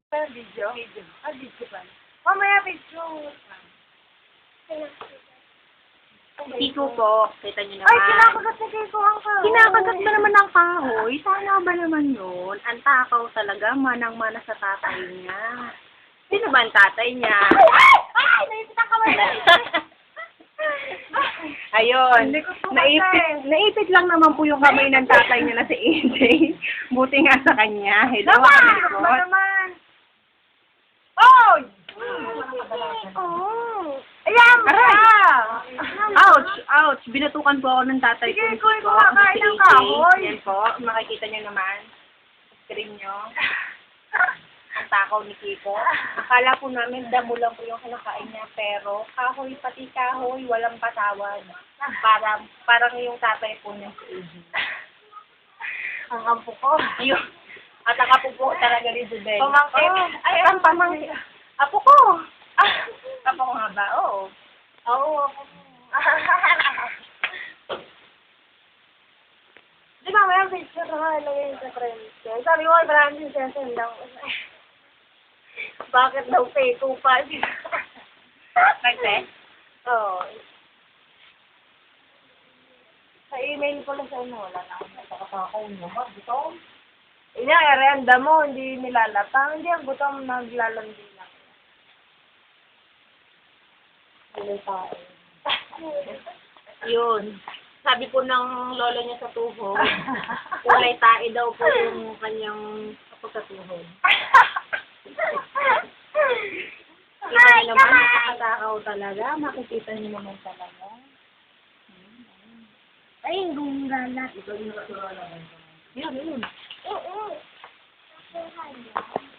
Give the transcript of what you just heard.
Video? Video. Video pa. Mamaya video. Kiko po, kita niyo naman. Ay, kinakagat na Kiko ang kahoy. Kinakagat ba naman ng kahoy? Sana ba naman yun? Ang takaw talaga, manang-mana sa tatay niya. Sino ba ang tatay niya? Ay! Naipit ang kamay na. Ayun. Hindi ko tumatay. Naipit lang naman po yung kamay ng tatay niya na si AJ. Buti nga sa kanya. Hello, Naman! Ba naman? Oy! Oh! Ayan! Ouch! Ouch! Binatukan po ako ng tatay ko. Sige, ikaw kumakain ng kahoy. Yan po. Makikita niyo naman. Screen niyo. Ang takaw ni Kiko. Akala po namin damo lang po yung kinakain niya. Pero kahoy, pati kahoy, walang patawad. Parang yung tatay po niya si AJ. Ang ampo ko. Yun. At ang apo po talaga ni Jubel. Pamangkin. Ay, ang pamangkin. Apo ko. Apo ko nga ba? Oo. Oo, ako. Di ba, may picture na ilagay sa friends ko. Sabi ko, marami yung session lang. Bakit daw fake pa? Kasi? Oo. Sa email ko lang sa ano, wala na akong nakakakaw niya. Gutom? Renda mo, hindi nilalatang. Hindi, ang gutom naglalandi lang. Kulay tayo. Yun. Sabi po ng lolo niya sa tuhod, kulay tae daw po yung kanyang pagkatuhod. Kita niyo naman, nakakatakaw talaga. Makikita niyo naman talaga. Ay, yung galat. Yun, yun.